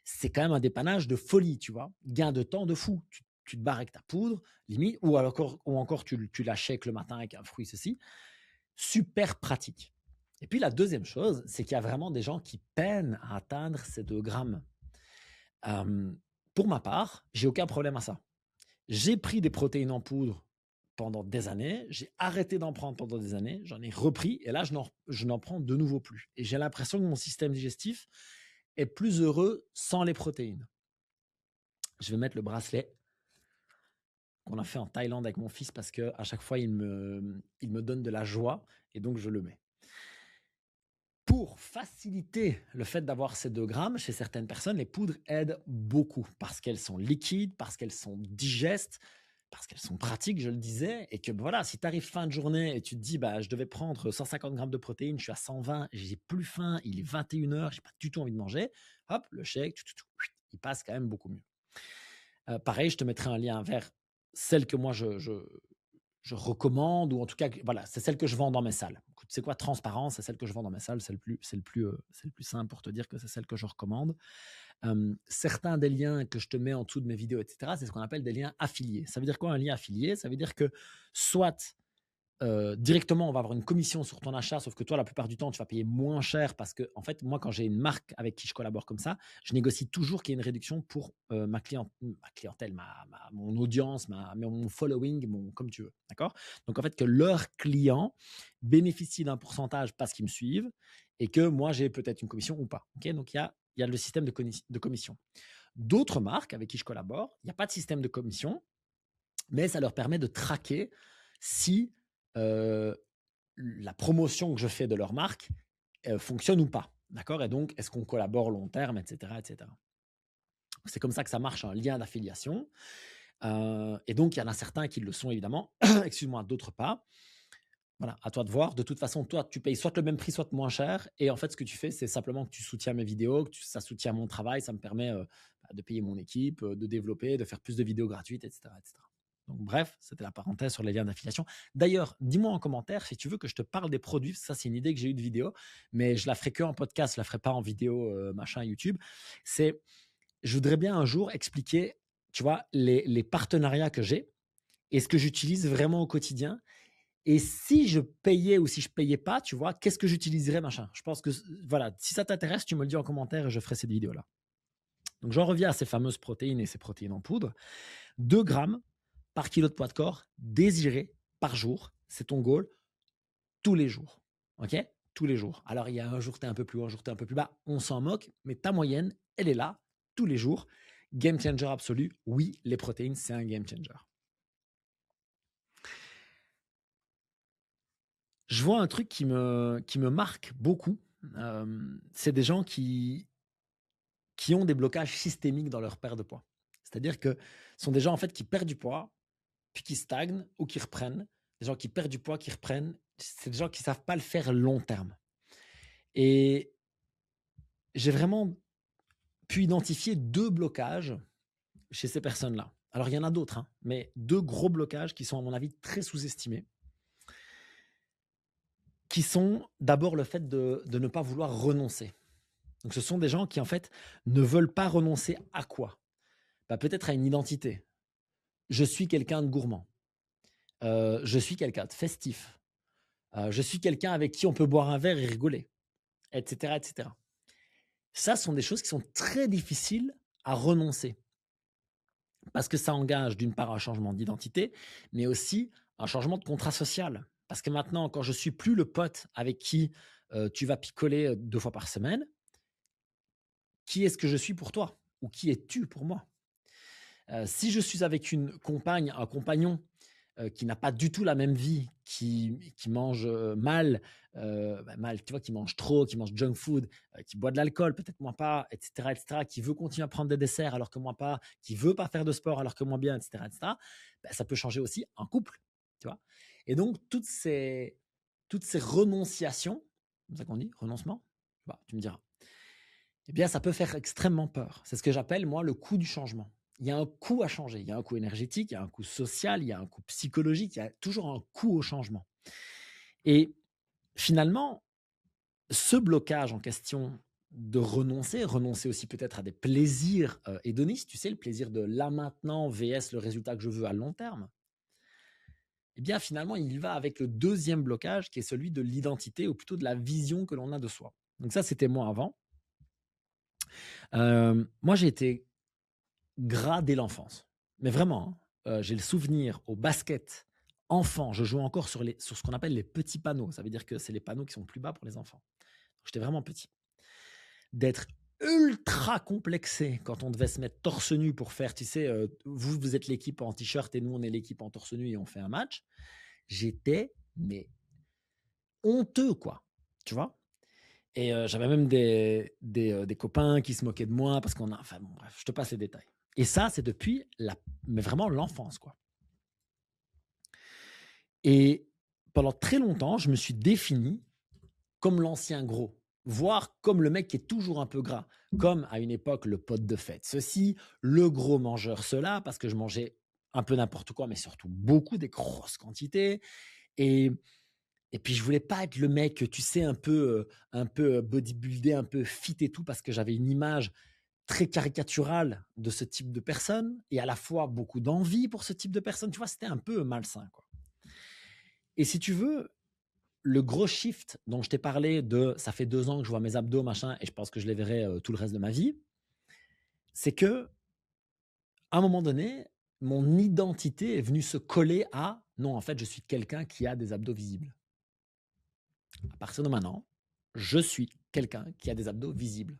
c'est quand même un dépannage de folie, tu vois. Gain de temps de fou. Tu te barres avec ta poudre, limite, ou encore tu la shakes le matin avec un fruit, ceci. Super pratique. Et puis la deuxième chose, c'est qu'il y a vraiment des gens qui peinent à atteindre ces 2 grammes. Euh, pour ma part, j'ai aucun problème à ça. J'ai pris des protéines en poudre pendant des années, j'ai arrêté d'en prendre pendant des années, j'en ai repris et là, je n'en prends de nouveau plus. Et j'ai l'impression que mon système digestif est plus heureux sans les protéines. Je vais mettre le bracelet qu'on a fait en Thaïlande avec mon fils parce que à chaque fois, il me donne de la joie et donc je le mets. Pour faciliter le fait d'avoir ces 2 grammes, chez certaines personnes, les poudres aident beaucoup parce qu'elles sont liquides, parce qu'elles sont digestes, parce qu'elles sont pratiques, je le disais, et que voilà, si tu arrives fin de journée et tu te dis, bah, je devais prendre 150 grammes de protéines, je suis à 120, j'ai plus faim, il est 21 heures, j'ai pas du tout envie de manger, hop, le shake, il passe quand même beaucoup mieux. Pareil, je te mettrai un lien vers celle que moi je recommande, ou en tout cas, voilà, c'est celle que je vends dans mes salles. Écoute, c'est quoi transparence? C'est celle que je vends dans mes salles. C'est le plus simple pour te dire que c'est celle que je recommande. Certains des liens que je te mets en dessous de mes vidéos, etc., c'est ce qu'on appelle des liens affiliés. Ça veut dire quoi un lien affilié? Ça veut dire que soit directement, on va avoir une commission sur ton achat, sauf que toi, la plupart du temps, tu vas payer moins cher parce que, en fait, moi, quand j'ai une marque avec qui je collabore comme ça, je négocie toujours qu'il y ait une réduction pour ma clientèle, mon audience, mon following, comme tu veux. D'accord? Donc, en fait, que leurs clients bénéficient d'un pourcentage parce qu'ils me suivent et que moi, j'ai peut-être une commission ou pas. Ok? Donc, il y a le système de commission. D'autres marques avec qui je collabore, il n'y a pas de système de commission, mais ça leur permet de traquer si euh, la promotion que je fais de leur marque fonctionne ou pas. D'accord? Et donc, est-ce qu'on collabore long terme, etc., etc. C'est comme ça que ça marche, un lien d'affiliation. Et donc, il y en a certains qui le sont, évidemment. Excuse-moi, d'autres pas. Voilà, à toi de voir. De toute façon, toi, tu payes soit le même prix, soit moins cher. Et en fait, ce que tu fais, c'est simplement que tu soutiens mes vidéos, ça soutient mon travail, ça me permet de payer mon équipe, de développer, de faire plus de vidéos gratuites, etc., etc. Donc, bref, c'était la parenthèse sur les liens d'affiliation. D'ailleurs, dis-moi en commentaire si tu veux que je te parle des produits. Ça, c'est une idée que j'ai eue de vidéo, mais je la ferai que en podcast, je la ferai pas en vidéo, machin, YouTube. C'est, je voudrais bien un jour expliquer, tu vois, les partenariats que j'ai et ce que j'utilise vraiment au quotidien et si je payais ou si je payais pas, tu vois, qu'est-ce que j'utiliserais, machin. Je pense que, voilà, si ça t'intéresse, tu me le dis en commentaire et je ferai cette vidéo-là. Donc, j'en reviens à ces fameuses protéines et ces protéines en poudre. 2 grammes par kilo de poids de corps désiré par jour. C'est ton goal tous les jours. OK? Tous les jours. Alors, il y a un jour, tu es un peu plus haut, un jour, tu es un peu plus bas. On s'en moque, mais ta moyenne, elle est là, tous les jours. Game changer absolu. Oui, les protéines, c'est un game changer. Je vois un truc qui me marque beaucoup. C'est des gens qui ont des blocages systémiques dans leur perte de poids. C'est-à-dire que ce sont des gens en fait qui perdent du poids, puis qui stagnent ou qui reprennent. Des gens qui perdent du poids, qui reprennent. C'est des gens qui ne savent pas le faire long terme. Et j'ai vraiment pu identifier 2 blocages chez ces personnes-là. Alors il y en a d'autres, hein, mais 2 gros blocages qui sont à mon avis très sous-estimés, qui sont d'abord le fait de ne pas vouloir renoncer. Donc ce sont des gens qui en fait ne veulent pas renoncer à quoi? Bah, peut-être à une identité. Je suis quelqu'un de gourmand, je suis quelqu'un de festif, je suis quelqu'un avec qui on peut boire un verre et rigoler, et cetera, et cetera. Ça, ce sont des choses qui sont très difficiles à renoncer parce que ça engage d'une part un changement d'identité, mais aussi un changement de contrat social. Parce que maintenant, quand je suis plus le pote avec qui, tu vas picoler, 2 fois par semaine, qui est-ce que je suis pour toi? Ou qui es-tu pour moi? Si je suis avec une compagne, un compagnon, qui n'a pas du tout la même vie, qui mange, mal, tu vois? Qui mange trop, qui mange junk food, qui boit de l'alcool, peut-être moi pas, et cetera, qui veut continuer à prendre des desserts alors que moi pas, qui veut pas faire de sport alors que moi bien, et cetera, bah, ça peut changer aussi un couple, tu vois? Et donc toutes ces renonciations, c'est comme ça qu'on dit? Renoncement? Bah, tu me diras. Eh bien, ça peut faire extrêmement peur. C'est ce que j'appelle, moi, le coût du changement. Il y a un coût à changer. Il y a un coût énergétique, il y a un coût social, il y a un coût psychologique, il y a toujours un coût au changement. Et finalement, ce blocage en question de renoncer aussi peut-être à des plaisirs hédonistes, tu sais, le plaisir de là maintenant vs le résultat que je veux à long terme, eh bien, finalement, il va avec le deuxième blocage qui est celui de l'identité ou plutôt de la vision que l'on a de soi. Donc ça, c'était moi avant. Moi, j'ai été gras dès l'enfance. Mais vraiment, hein, j'ai le souvenir au basket, enfant, je jouais encore sur ce qu'on appelle les petits panneaux. Ça veut dire que c'est les panneaux qui sont plus bas pour les enfants. J'étais vraiment petit. D'être ultra complexé quand on devait se mettre torse nu pour faire, tu sais, vous êtes l'équipe en t-shirt et nous, on est l'équipe en torse nu et on fait un match. J'étais, mais honteux, quoi. Tu vois? Et j'avais même des copains qui se moquaient de moi parce qu'on a enfin bon bref, je te passe les détails. Et ça, c'est depuis mais vraiment l'enfance, quoi. Et pendant très longtemps, je me suis défini comme l'ancien gros, voire comme le mec qui est toujours un peu gras, comme à une époque le pote de fête ceci, le gros mangeur cela, parce que je mangeais un peu n'importe quoi, mais surtout beaucoup, des grosses quantités et et puis je voulais pas être le mec, tu sais, un peu bodybuildé, un peu fit et tout, parce que j'avais une image très caricaturale de ce type de personne et à la fois beaucoup d'envie pour ce type de personne. Tu vois, c'était un peu malsain, quoi. Et si tu veux, le gros shift dont je t'ai parlé de ça fait 2 ans que je vois mes abdos, machin, et je pense que je les verrai tout le reste de ma vie, c'est que à un moment donné, mon identité est venue se coller à non, en fait, je suis quelqu'un qui a des abdos visibles. À partir de maintenant, je suis quelqu'un qui a des abdos visibles.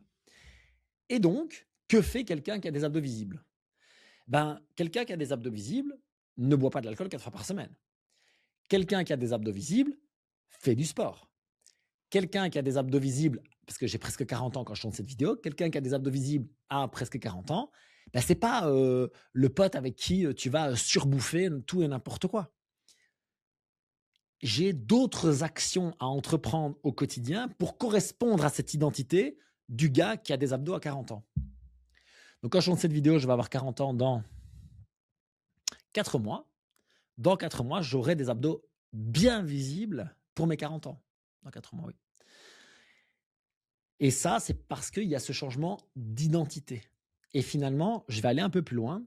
Et donc, que fait quelqu'un qui a des abdos visibles? Ben, quelqu'un qui a des abdos visibles ne boit pas de l'alcool 4 fois par semaine. Quelqu'un qui a des abdos visibles fait du sport. Quelqu'un qui a des abdos visibles, parce que j'ai presque 40 ans quand je tourne cette vidéo, quelqu'un qui a des abdos visibles a presque 40 ans, ben c'est pas le pote avec qui tu vas surbouffer tout et n'importe quoi. j'ai d'autres actions à entreprendre au quotidien pour correspondre à cette identité du gars qui a des abdos à 40 ans. Donc, quand je tourne cette vidéo, je vais avoir 40 ans dans 4 mois. Dans 4 mois, j'aurai des abdos bien visibles pour mes 40 ans. Dans 4 mois, oui. Et ça, c'est parce qu'il y a ce changement d'identité. Et finalement, je vais aller un peu plus loin.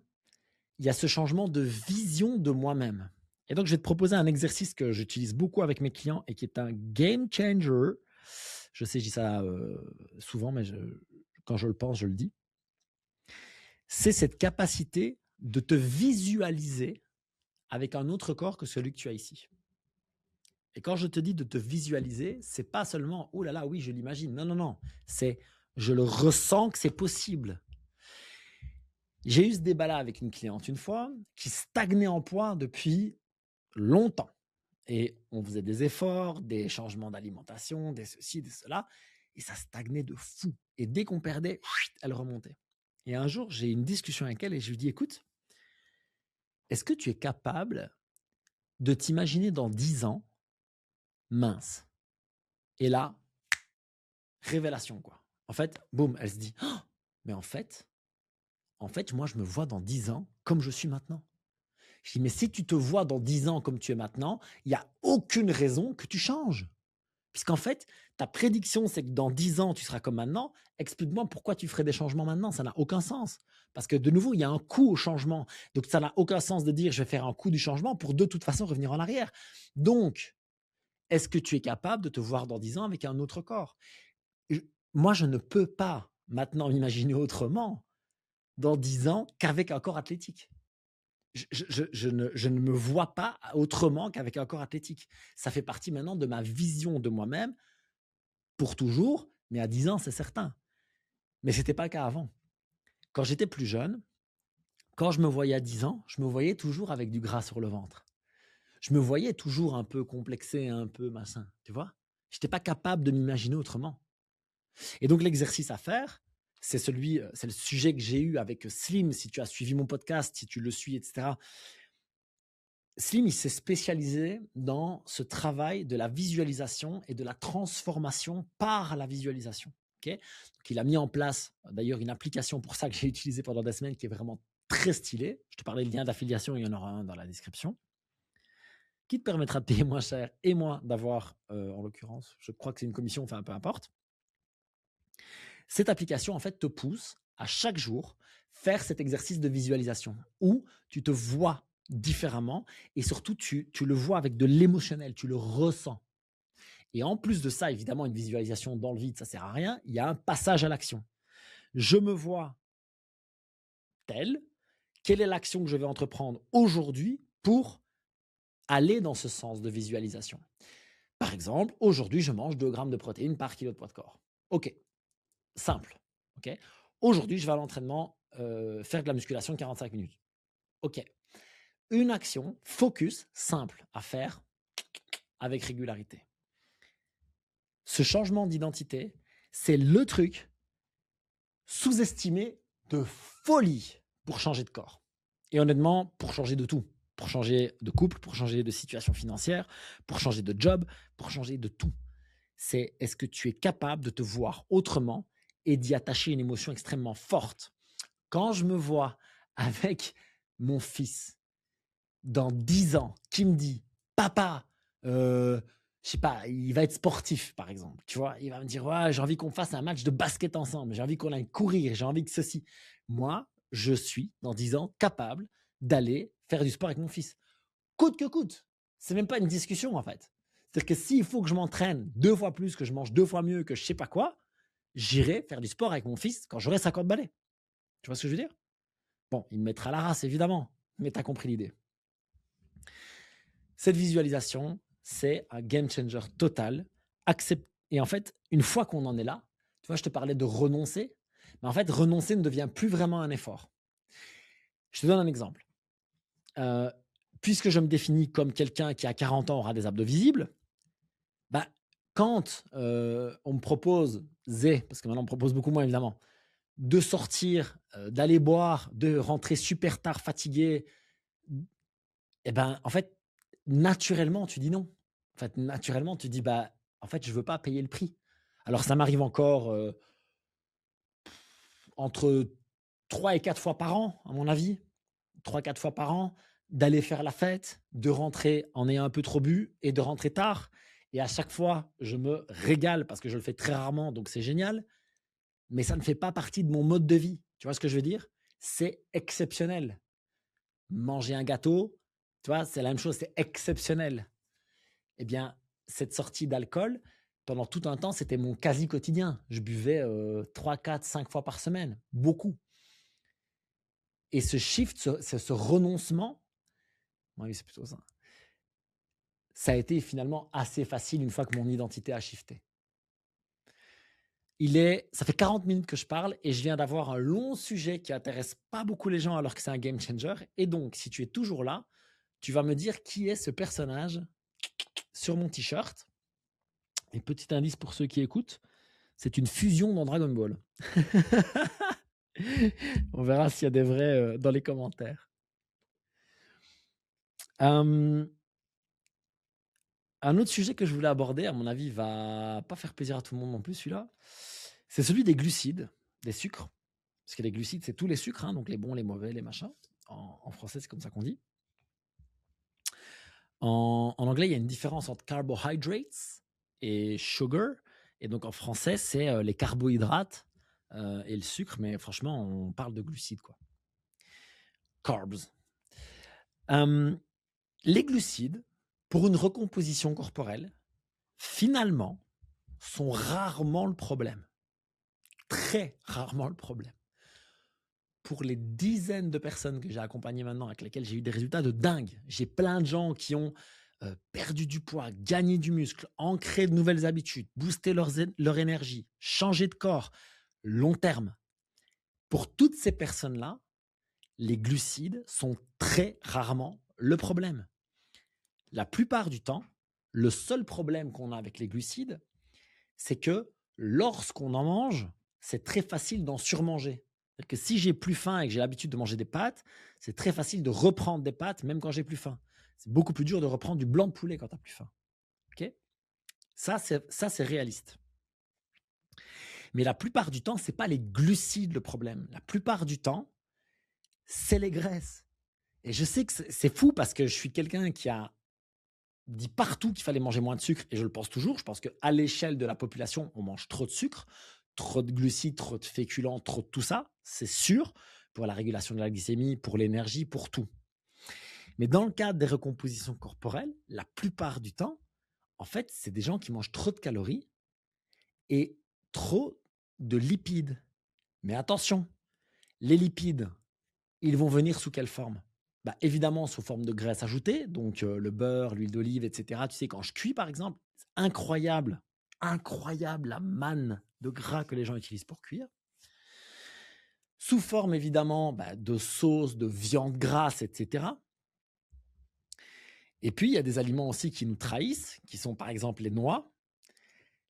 Il y a ce changement de vision de moi-même. Et donc, je vais te proposer un exercice que j'utilise beaucoup avec mes clients et qui est un game changer. Je sais, je dis ça souvent, mais quand je le pense, je le dis. C'est cette capacité de te visualiser avec un autre corps que celui que tu as ici. Et quand je te dis de te visualiser, c'est pas seulement oh là là, oui, je l'imagine. Non, non, non. C'est je le ressens que c'est possible. J'ai eu ce débat-là avec une cliente une fois qui stagnait en poids depuis longtemps. Et on faisait des efforts, des changements d'alimentation, des ceci, des cela, et ça stagnait de fou. Et dès qu'on perdait, elle remontait. Et un jour, j'ai eu une discussion avec elle et je lui dis, écoute, est-ce que tu es capable de t'imaginer dans 10 ans mince? Et là, révélation, quoi. En fait, boum, elle se dit, oh, mais en fait, moi, je me vois dans 10 ans comme je suis maintenant. Je dis, mais si tu te vois dans 10 ans comme tu es maintenant, il n'y a aucune raison que tu changes. Puisqu'en fait, ta prédiction, c'est que dans 10 ans, tu seras comme maintenant. Explique-moi pourquoi tu ferais des changements maintenant. Ça n'a aucun sens. Parce que de nouveau, il y a un coût au changement. Donc, ça n'a aucun sens de dire je vais faire un coût du changement pour de toute façon revenir en arrière. Donc, est-ce que tu es capable de te voir dans 10 ans avec un autre corps? Moi, je ne peux pas maintenant m'imaginer autrement dans 10 ans qu'avec un corps athlétique. Je ne me vois pas autrement qu'avec un corps athlétique. Ça fait partie maintenant de ma vision de moi-même pour toujours, mais à 10 ans, c'est certain. Mais ce n'était pas le cas avant. Quand j'étais plus jeune, quand je me voyais à 10 ans, je me voyais toujours avec du gras sur le ventre. Je me voyais toujours un peu complexé, un peu machin, tu vois? Je n'étais pas capable de m'imaginer autrement. Et donc l'exercice à faire, c'est le sujet que j'ai eu avec Slim, si tu as suivi mon podcast, si tu le suis, etc. Slim, il s'est spécialisé dans ce travail de la visualisation et de la transformation par la visualisation. Okay, donc, il a mis en place d'ailleurs une application pour ça que j'ai utilisée pendant des semaines qui est vraiment très stylée. Je te parlais de lien d'affiliation, il y en aura un dans la description, qui te permettra de payer moins cher et moins d'avoir, en l'occurrence, je crois que c'est une commission, enfin peu importe. Cette application, en fait, te pousse à chaque jour faire cet exercice de visualisation où tu te vois différemment et surtout tu le vois avec de l'émotionnel, tu le ressens. Et en plus de ça, évidemment, une visualisation dans le vide, ça sert à rien. Il y a un passage à l'action. Je me vois tel, quelle est l'action que je vais entreprendre aujourd'hui pour aller dans ce sens de visualisation? Par exemple, aujourd'hui, je mange 2 grammes de protéines par kilo de poids de corps. OK, simple. OK. Aujourd'hui, je vais à l'entraînement faire de la musculation de 45 minutes. OK. Une action, focus, simple à faire avec régularité. Ce changement d'identité, c'est le truc sous-estimé de folie pour changer de corps. Et honnêtement, pour changer de tout. Pour changer de couple, pour changer de situation financière, pour changer de job, pour changer de tout. C'est est-ce que tu es capable de te voir autrement et d'y attacher une émotion extrêmement forte? Quand je me vois avec mon fils dans 10 ans qui me dit: «Papa, je sais pas, il va être sportif», par exemple, tu vois? Il va me dire: «Ouais, j'ai envie qu'on fasse un match de basket ensemble, j'ai envie qu'on aille courir, j'ai envie que ceci». Moi, je suis, dans 10 ans, capable d'aller faire du sport avec mon fils. Coûte que coûte. C'est même pas une discussion, en fait. C'est-à-dire que s'il faut que je m'entraîne 2 fois plus, que je mange 2 fois mieux, que je sais pas quoi, j'irai faire du sport avec mon fils quand j'aurai 50 balais. Tu vois ce que je veux dire? Bon, il me mettra la race évidemment, mais tu as compris l'idée. Cette visualisation, c'est un game changer total. Et en fait, une fois qu'on en est là, tu vois, je te parlais de renoncer, mais en fait, renoncer ne devient plus vraiment un effort. Je te donne un exemple. Puisque je me définis comme quelqu'un qui à 40 ans aura des abdos visibles, bah, quand on me propose, parce que maintenant on me propose beaucoup moins évidemment, de sortir, d'aller boire, de rentrer super tard fatigué, et ben, en fait, naturellement, tu dis non. En fait, naturellement, tu dis: «Bah, en fait, je veux pas payer le prix». Alors ça m'arrive encore, entre 3 et 4 fois par an, à mon avis. 3 4 fois par an, d'aller faire la fête, de rentrer en ayant un peu trop bu et de rentrer tard et à chaque fois, je me régale parce que je le fais très rarement, donc c'est génial, mais ça ne fait pas partie de mon mode de vie. Tu vois ce que je veux dire? C'est exceptionnel. Manger un gâteau, tu vois, c'est la même chose, c'est exceptionnel. Eh bien, cette sortie d'alcool, pendant tout un temps, c'était mon quasi quotidien. Je buvais, 3, 4, 5 fois par semaine, beaucoup et ce shift, ce renoncement, oui, c'est plutôt ça. Ça a été finalement assez facile une fois que mon identité a shifté. Ça fait 40 minutes que je parle et je viens d'avoir un long sujet qui intéresse pas beaucoup les gens alors que c'est un game changer. Et donc, si tu es toujours là, tu vas me dire qui est ce personnage sur mon t-shirt. Et petit indice pour ceux qui écoutent, c'est une fusion dans Dragon Ball. On verra s'il y a des vrais dans les commentaires. Euh, un autre sujet que je voulais aborder, à mon avis, va pas faire plaisir à tout le monde non plus, celui-là. C'est celui des glucides, des sucres. Parce que les glucides, c'est tous les sucres, hein, donc les bons, les mauvais, les machins. En français, c'est comme ça qu'on dit. En anglais, il y a une différence entre carbohydrates et sugar. Et donc en français, c'est les carbohydrates et le sucre. Mais franchement, on parle de glucides, quoi. Carbs. Les glucides, pour une recomposition corporelle, finalement, sont rarement le problème. Très rarement le problème. Pour les dizaines de personnes que j'ai accompagnées maintenant, avec lesquelles j'ai eu des résultats de dingue. J'ai plein de gens qui ont perdu du poids, gagné du muscle, ancré de nouvelles habitudes, boosté leur énergie, changé de corps, long terme. Pour toutes ces personnes-là, les glucides sont très rarement le problème. La plupart du temps, le seul problème qu'on a avec les glucides, c'est que lorsqu'on en mange, c'est très facile d'en surmanger. C'est-à-dire que si j'ai plus faim et que j'ai l'habitude de manger des pâtes, c'est très facile de reprendre des pâtes même quand j'ai plus faim. C'est beaucoup plus dur de reprendre du blanc de poulet quand tu as plus faim. Ok? Ça, c'est réaliste. Mais la plupart du temps, c'est pas les glucides le problème. La plupart du temps, c'est les graisses. Et je sais que c'est fou parce que je suis quelqu'un qui a dit partout qu'il fallait manger moins de sucre et je le pense toujours. Je pense qu'à l'échelle de la population, on mange trop de sucre, trop de glucides, trop de féculents, trop de tout ça, c'est sûr, pour la régulation de la glycémie, pour l'énergie, pour tout. Mais dans le cadre des recompositions corporelles, la plupart du temps, en fait, c'est des gens qui mangent trop de calories et trop de lipides. Mais attention, les lipides, ils vont venir sous quelle forme? Bah, évidemment, sous forme de graisse ajoutée, donc le beurre, l'huile d'olive, et cetera. Tu sais, quand je cuis, par exemple, c'est incroyable, incroyable la manne de gras que les gens utilisent pour cuire. Sous forme, évidemment, de sauce, de viande grasse, et cetera. Et puis, il y a des aliments aussi qui nous trahissent, qui sont par exemple les noix,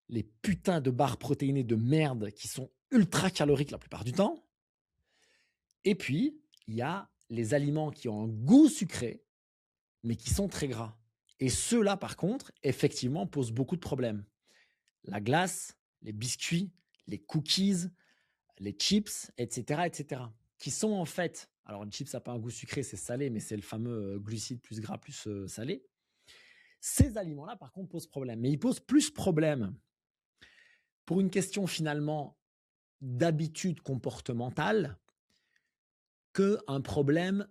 les putains de barres protéinées de merde qui sont ultra caloriques la plupart du temps. Et puis, il y a les aliments qui ont un goût sucré, mais qui sont très gras. Et ceux-là, par contre, effectivement, posent beaucoup de problèmes. La glace, les biscuits, les cookies, les chips, etc., etc., qui sont en fait, alors les chips, ça n'a pas un goût sucré, c'est salé, mais c'est le fameux glucide plus gras plus salé. Ces aliments-là, par contre, posent problème. Mais ils posent plus problème pour une question finalement d'habitude comportementale qu'un problème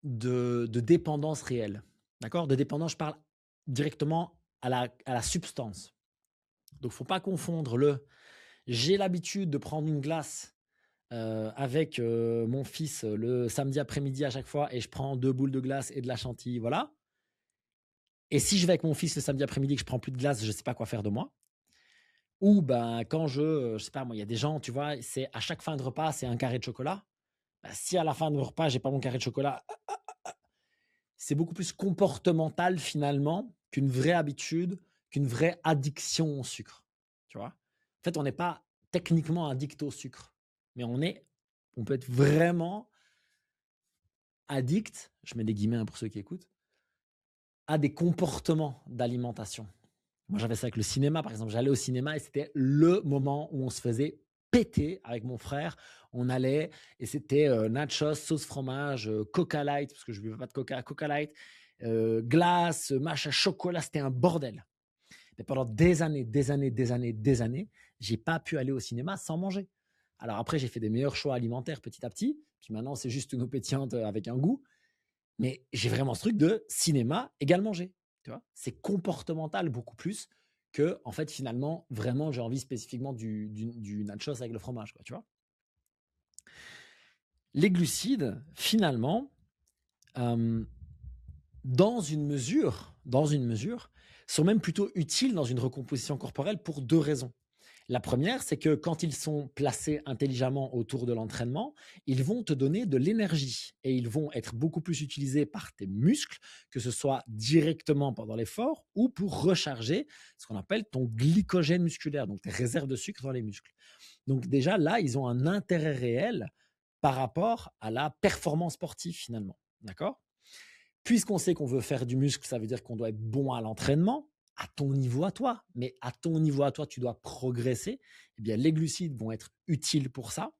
de dépendance réelle. D'accord? De dépendance, je parle directement à la substance. Donc, il ne faut pas confondre j'ai l'habitude de prendre une glace avec mon fils le samedi après-midi à chaque fois et je prends 2 boules de glace et de la chantilly, voilà. Et si je vais avec mon fils le samedi après-midi et que je prends plus de glace, je ne sais pas quoi faire de moi. Ou quand je sais pas moi, il y a des gens, tu vois, c'est à chaque fin de repas, c'est un carré de chocolat. Si à la fin de mon repas, j'ai pas mon carré de chocolat, c'est beaucoup plus comportemental finalement qu'une vraie habitude, qu'une vraie addiction au sucre. Tu vois? En fait, on n'est pas techniquement addict au sucre, mais on peut être vraiment addict, je mets des guillemets pour ceux qui écoutent, a des comportements d'alimentation. Moi, j'avais ça avec le cinéma, par exemple. J'allais au cinéma et c'était le moment où on se faisait péter avec mon frère. On allait et c'était nachos, sauce fromage, Coca Light, parce que je ne buvais pas de Coca, Coca Light, glace, machin, chocolat. C'était un bordel. Mais pendant des années, des années, des années, des années, j'ai pas pu aller au cinéma sans manger. Alors après, j'ai fait des meilleurs choix alimentaires petit à petit. Puis maintenant, c'est juste une eau pétillante avec un goût. Mais j'ai vraiment ce truc de cinéma égale manger. Tu vois, c'est comportemental beaucoup plus que, en fait, finalement, vraiment, j'ai envie spécifiquement du nachos avec le fromage, quoi, tu vois. Les glucides, finalement, euh, dans une mesure, sont même plutôt utiles dans une recomposition corporelle pour deux raisons. La première, c'est que quand ils sont placés intelligemment autour de l'entraînement, ils vont te donner de l'énergie et ils vont être beaucoup plus utilisés par tes muscles, que ce soit directement pendant l'effort ou pour recharger ce qu'on appelle ton glycogène musculaire, donc tes réserves de sucre dans les muscles. Donc déjà là, ils ont un intérêt réel par rapport à la performance sportive finalement. D'accord? Puisqu'on sait qu'on veut faire du muscle, ça veut dire qu'on doit être bon à l'entraînement, à ton niveau à toi. Mais à ton niveau à toi, tu dois progresser. Eh bien, les glucides vont être utiles pour ça.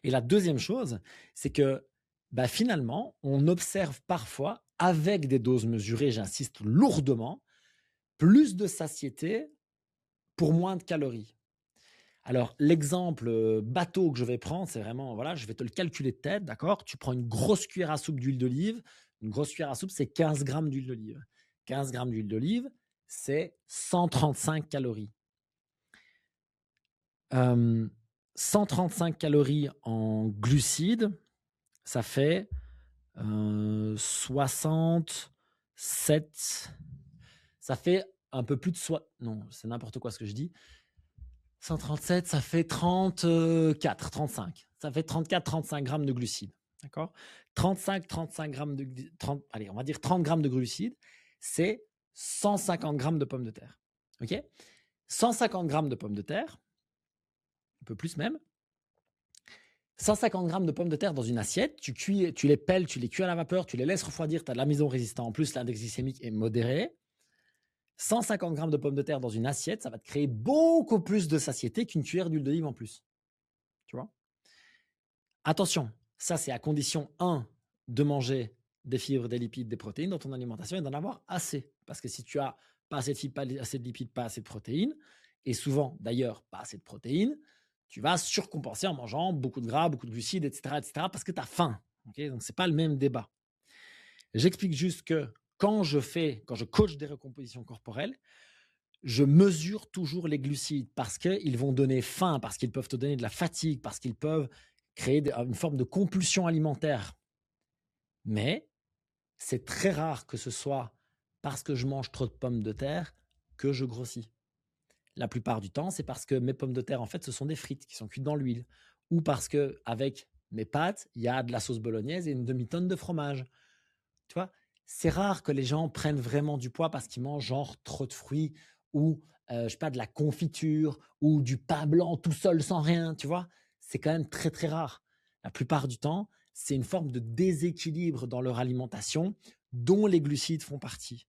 Et la deuxième chose, c'est que finalement, on observe parfois, avec des doses mesurées, j'insiste lourdement, plus de satiété pour moins de calories. Alors, l'exemple bateau que je vais prendre, c'est vraiment, voilà, je vais te le calculer de tête, d'accord? Tu prends une grosse cuillère à soupe d'huile d'olive. Une grosse cuillère à soupe, c'est 15 grammes d'huile d'olive. 15 grammes d'huile d'olive, c'est 135 calories. Euh, 135 calories en glucides, ça fait 67. Ça fait un peu plus de soi. Non, c'est n'importe quoi ce que je dis. 137, ça fait 34, 35. Ça fait 34, 35 grammes de glucides. D'accord? 35 grammes de 30, allez, on va dire 30 grammes de glucides, c'est 150 grammes de pommes de terre. OK? 150 grammes de pommes de terre, un peu plus même. 150 grammes de pommes de terre dans une assiette, tu les pelles, tu les cuis à la vapeur, tu les laisses refroidir, tu as de la maison résistant. En plus, l'index glycémique est modéré. 150 grammes de pommes de terre dans une assiette, ça va te créer beaucoup plus de satiété qu'une cuillère d'huile d'olive en plus. Tu vois? Attention, ça c'est à condition 1 de manger des fibres, des lipides, des protéines dans ton alimentation et d'en avoir assez. Parce que si tu as pas assez de fibres, pas assez de lipides, pas assez de protéines, et souvent d'ailleurs pas assez de protéines, tu vas surcompenser en mangeant beaucoup de gras, beaucoup de glucides, etc. parce que tu as faim. Okay, donc, ce n'est pas le même débat. J'explique juste que quand je coach des recompositions corporelles, je mesure toujours les glucides parce qu'ils vont donner faim, parce qu'ils peuvent te donner de la fatigue, parce qu'ils peuvent créer une forme de compulsion alimentaire. Mais c'est très rare que ce soit parce que je mange trop de pommes de terre que je grossis. La plupart du temps, c'est parce que mes pommes de terre, en fait, ce sont des frites qui sont cuites dans l'huile. Ou parce que avec mes pâtes, il y a de la sauce bolognaise et une demi-tonne de fromage. Tu vois, c'est rare que les gens prennent vraiment du poids parce qu'ils mangent genre trop de fruits ou je sais pas, de la confiture ou du pain blanc tout seul sans rien, tu vois. C'est quand même très très rare. La plupart du temps, c'est une forme de déséquilibre dans leur alimentation dont les glucides font partie.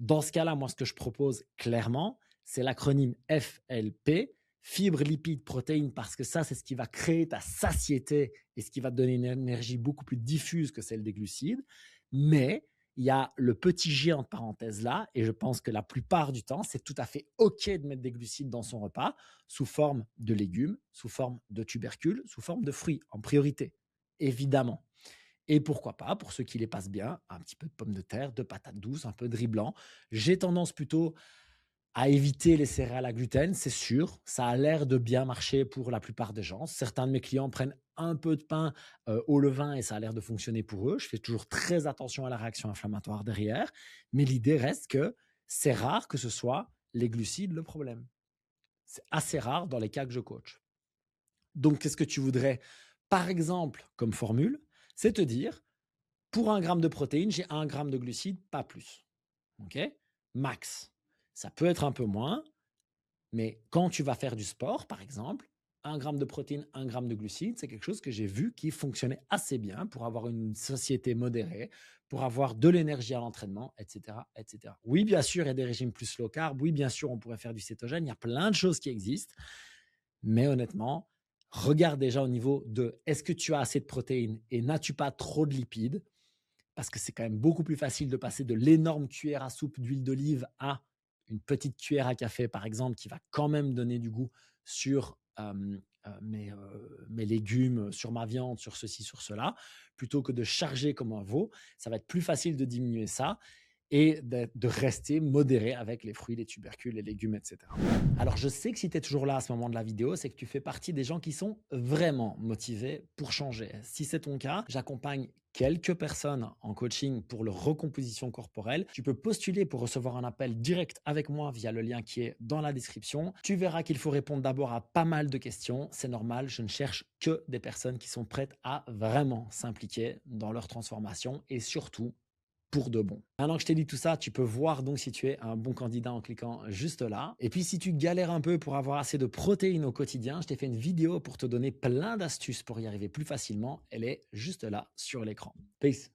Dans ce cas-là, moi, ce que je propose clairement, c'est l'acronyme FLP, fibres, lipides, protéines, parce que ça, c'est ce qui va créer ta satiété et ce qui va te donner une énergie beaucoup plus diffuse que celle des glucides. Mais il y a le petit G entre parenthèses là, et je pense que la plupart du temps, c'est tout à fait OK de mettre des glucides dans son repas sous forme de légumes, sous forme de tubercules, sous forme de fruits, en priorité, évidemment. Et pourquoi pas, pour ceux qui les passent bien, un petit peu de pommes de terre, de patates douces, un peu de riz blanc. J'ai tendance plutôt à éviter les céréales à gluten, c'est sûr. Ça a l'air de bien marcher pour la plupart des gens. Certains de mes clients prennent un peu de pain au levain et ça a l'air de fonctionner pour eux. Je fais toujours très attention à la réaction inflammatoire derrière. Mais l'idée reste que c'est rare que ce soit les glucides le problème. C'est assez rare dans les cas que je coach. Donc, qu'est-ce que tu voudrais, par exemple, comme formule? C'est te dire, pour 1 gramme de protéines, j'ai 1 gramme de glucides, pas plus. OK? Max. Ça peut être un peu moins, mais quand tu vas faire du sport, par exemple, 1 gramme de protéines, 1 gramme de glucides. C'est quelque chose que j'ai vu qui fonctionnait assez bien pour avoir une satiété modérée, pour avoir de l'énergie à l'entraînement, et cetera, et cetera. Oui, bien sûr, il y a des régimes plus low carb. Oui, bien sûr, on pourrait faire du cétogène. Il y a plein de choses qui existent. Mais honnêtement, regarde déjà au niveau de est-ce que tu as assez de protéines et n'as-tu pas trop de lipides? Parce que c'est quand même beaucoup plus facile de passer de l'énorme cuillère à soupe d'huile d'olive à une petite cuillère à café, par exemple, qui va quand même donner du goût sur mes légumes, sur ma viande, sur ceci, sur cela, plutôt que de charger comme un veau. Ça va être plus facile de diminuer ça et de rester modéré avec les fruits, les tubercules, les légumes, etc. Alors, je sais que si tu es toujours là à ce moment de la vidéo, c'est que tu fais partie des gens qui sont vraiment motivés pour changer. Si c'est ton cas, j'accompagne quelques personnes en coaching pour leur recomposition corporelle. Tu peux postuler pour recevoir un appel direct avec moi via le lien qui est dans la description. Tu verras qu'il faut répondre d'abord à pas mal de questions. C'est normal, je ne cherche que des personnes qui sont prêtes à vraiment s'impliquer dans leur transformation et surtout pour de bon. Maintenant que je t'ai dit tout ça, tu peux voir donc si tu es un bon candidat en cliquant juste là. Et puis si tu galères un peu pour avoir assez de protéines au quotidien, je t'ai fait une vidéo pour te donner plein d'astuces pour y arriver plus facilement. Elle est juste là sur l'écran. Peace.